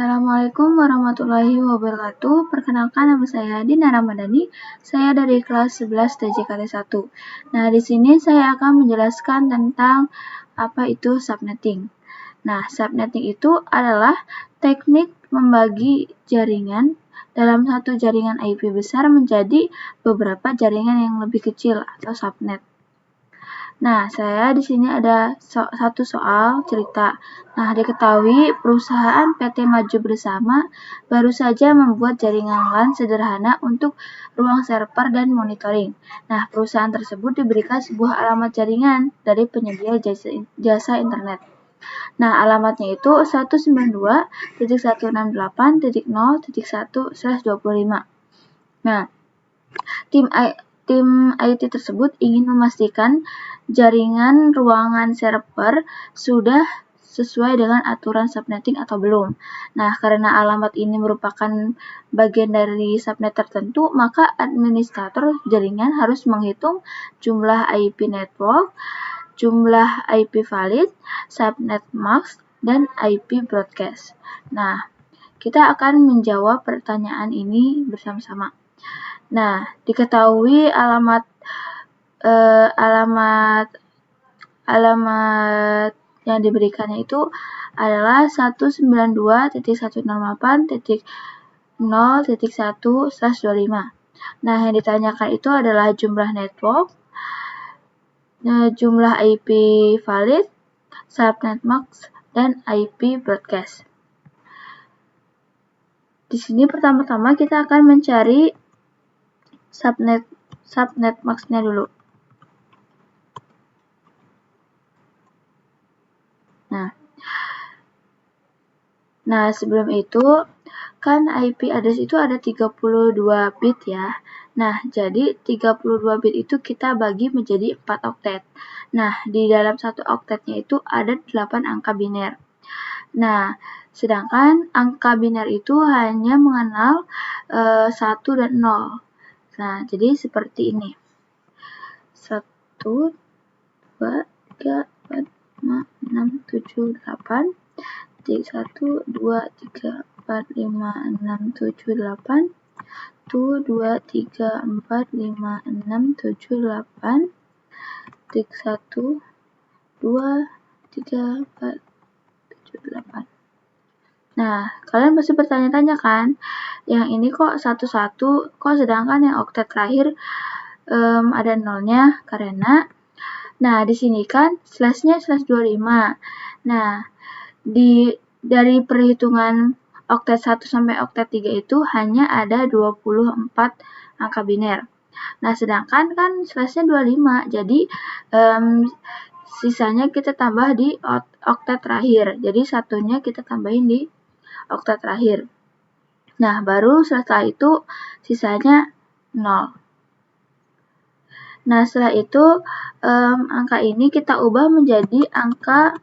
Assalamualaikum warahmatullahi wabarakatuh. Perkenalkan, nama saya Dina Ramadhani. Saya dari kelas 11 TJKT 1. Nah, di sini saya akan menjelaskan tentang apa itu subnetting. Nah, subnetting itu adalah teknik membagi jaringan dalam satu jaringan IP besar menjadi beberapa jaringan yang lebih kecil atau subnet. Nah, saya di sini ada satu soal cerita. Nah, diketahui perusahaan PT Maju Bersama baru saja membuat jaringan LAN sederhana untuk ruang server dan monitoring. Nah, perusahaan tersebut diberikan sebuah alamat jaringan dari penyedia jasa internet. Nah, alamatnya itu 192.168.0.1/25. Nah, tim IT tersebut ingin memastikan jaringan ruangan server sudah sesuai dengan aturan subnetting atau belum. Nah, karena alamat ini merupakan bagian dari subnet tertentu, maka administrator jaringan harus menghitung jumlah IP network, jumlah IP valid, subnet mask, dan IP broadcast. Nah, kita akan menjawab pertanyaan ini bersama-sama. Nah, diketahui alamat yang diberikannya itu adalah 192.168.0.1/25. Nah, yang ditanyakan itu adalah jumlah network, jumlah IP valid, subnet mask, dan IP broadcast. Di sini pertama-tama kita akan mencari subnet mask-nya dulu. Nah, sebelum itu kan IP address itu ada 32 bit ya. Nah, jadi 32 bit itu kita bagi menjadi 4 oktet. Nah, di dalam satu oktetnya itu ada 8 angka biner. Nah, sedangkan angka biner itu hanya mengenal 1 dan 0. Nah, jadi seperti ini. 1, 2, 3, 4, 5, 6, 7, 8. 1, 2, 3, 4, 5, 6, 7, 8. 1, 2, 3, 4, 5, 6, 7, 8. 1, 2, 3, 4, 7, 8. Nah, kalian pasti bertanya-tanya kan, yang ini kok satu-satu, kok sedangkan yang oktet terakhir ada nolnya, karena nah di sini kan slashnya slash 25. Nah, dari perhitungan oktet 1 sampai oktet 3 itu hanya ada 24 angka biner. Nah, sedangkan kan slashnya 25, jadi sisanya kita tambah di oktet terakhir. Jadi satunya kita tambahin di oktet terakhir. Nah, baru setelah itu sisanya 0. Nah, setelah itu angka ini kita ubah menjadi angka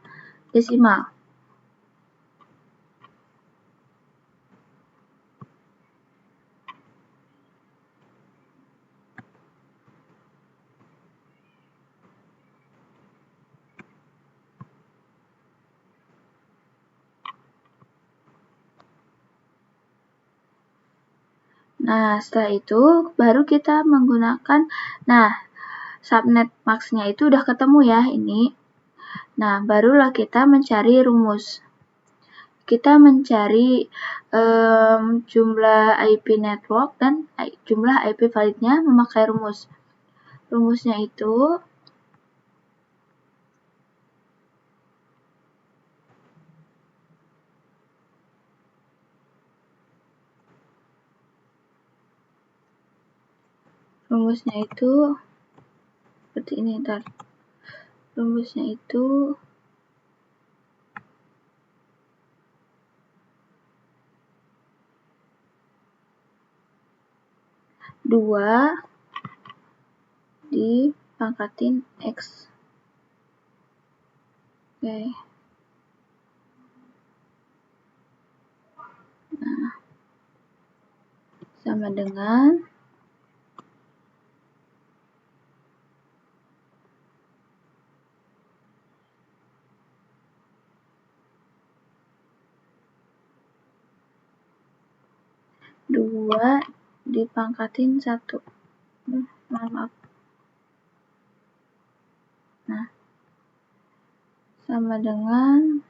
desimal. Nah, setelah itu baru kita menggunakan, subnet max-nya itu udah ketemu ya ini. Nah, barulah kita mencari rumus. Kita mencari jumlah IP network dan jumlah IP validnya memakai rumus. Rumusnya itu seperti ini, rumusnya itu dua dipangkatin X. Oke. Nah, sama dengan 2 dipangkatin 1. Maaf. Nah, sama dengan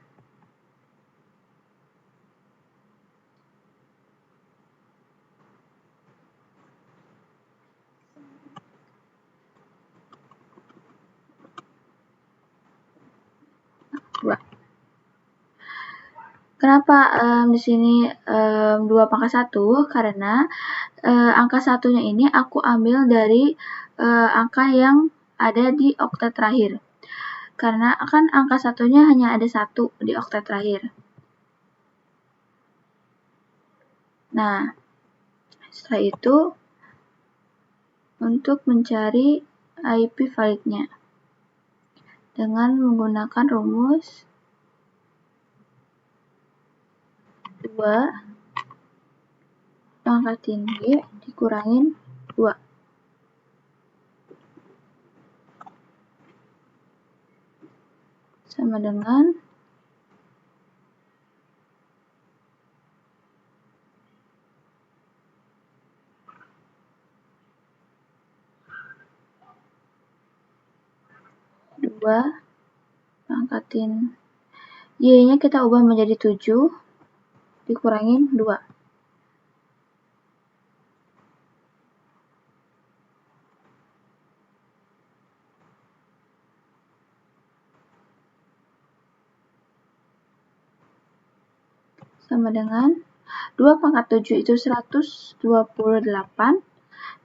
kenapa di sini 2 pangkat 1? Karena angka satunya ini aku ambil dari angka yang ada di oktet terakhir. Karena kan angka satunya hanya ada 1 di oktet terakhir. Nah, setelah itu untuk mencari IP validnya dengan menggunakan rumus 2 pangkatin Y dikurangin 2. Sama dengan 2 pangkatin Y-nya kita ubah menjadi 7 dikurangin 2. Sama dengan 2 pangkat 7 itu 128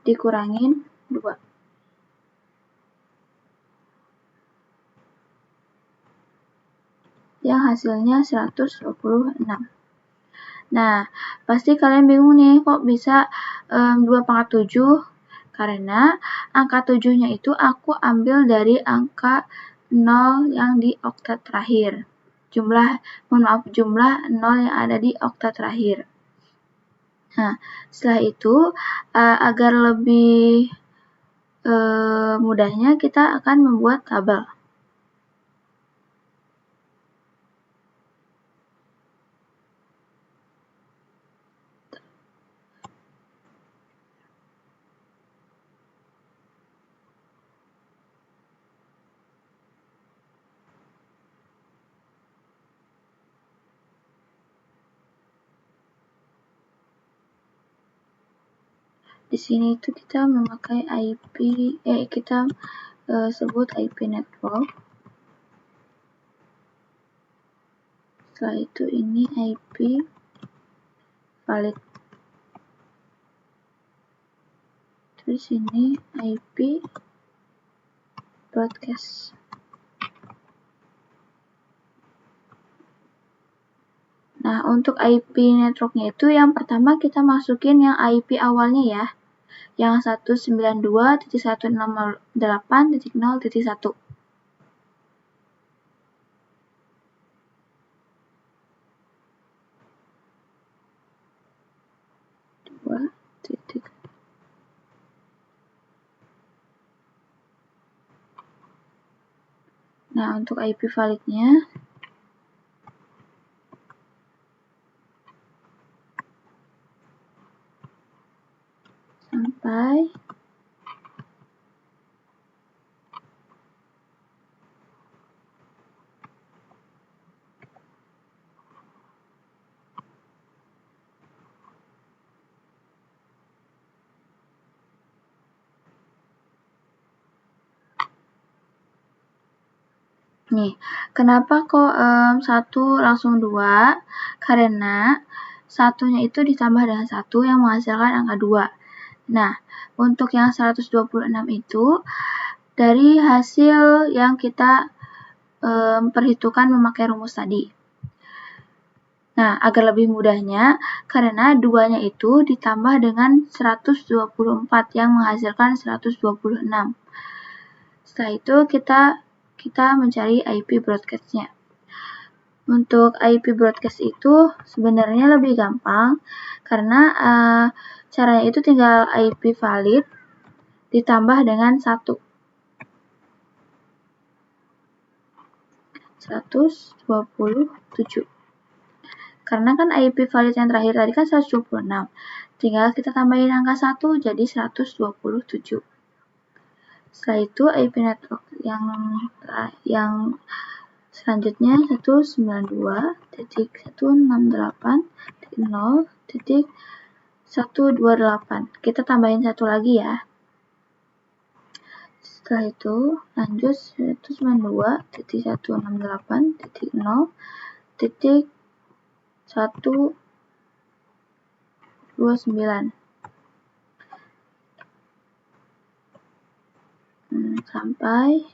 dikurangin 2. Yang hasilnya 126. Nah, pasti kalian bingung nih, kok bisa 2 pangkat 7? Karena angka 7-nya itu aku ambil dari angka 0 yang di oktet terakhir. Jumlah 0 yang ada di oktet terakhir. Nah, setelah itu, agar lebih mudahnya, kita akan membuat tabel. Di sini itu kita memakai IP, kita sebut IP network. Setelah itu ini IP valid. Terus ini IP broadcast. Nah, untuk IP networknya itu yang pertama kita masukin yang IP awalnya ya, yang 192.168.0.1. Nah, untuk IP validnya sampai nih, kenapa kok 1 langsung 2? Karena satunya itu ditambah dengan 1 yang menghasilkan angka 2. Nah, untuk yang 126 itu dari hasil yang kita perhitungkan memakai rumus tadi. Nah, agar lebih mudahnya, karena 2-nya itu ditambah dengan 124 yang menghasilkan 126. Setelah itu kita mencari IP broadcast-nya. Untuk IP broadcast itu sebenarnya lebih gampang karena caranya itu tinggal IP valid ditambah dengan 1. 127. Karena kan IP valid yang terakhir tadi kan 126. tinggal kita tambahin angka 1 jadi 127. Setelah itu IP network yang selanjutnya 192.168.0.128. Kita tambahin satu lagi ya. Setelah itu lanjut 192.168.0.129 sampai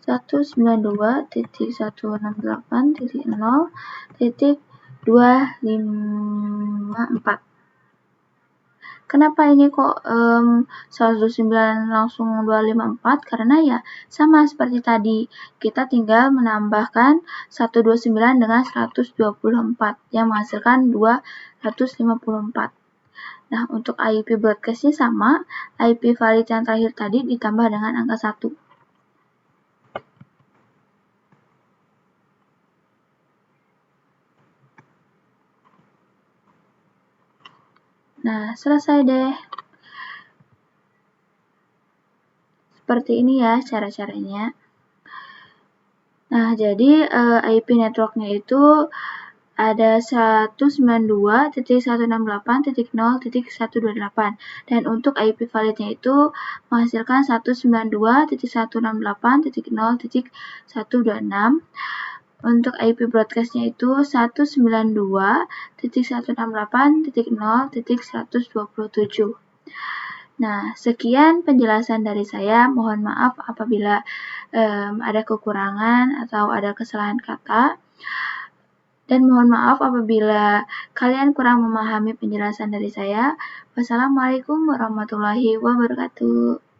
192.168.0.254. Kenapa ini kok 129 langsung 254? Karena ya sama seperti tadi, kita tinggal menambahkan 129 dengan 124 yang menghasilkan 254. Nah, untuk IP broadcast-nya sama, IP valid yang terakhir tadi ditambah dengan angka 1. Nah, selesai deh. Seperti ini ya cara-caranya. Nah, jadi IP networknya itu ada 192.168.0.128 dan untuk IP validnya itu menghasilkan 192.168.0.126. Untuk IP broadcastnya itu 192.168.0.127. Nah, sekian penjelasan dari saya. Mohon maaf apabila ada kekurangan atau ada kesalahan kata. Dan mohon maaf apabila kalian kurang memahami penjelasan dari saya. Wassalamualaikum warahmatullahi wabarakatuh.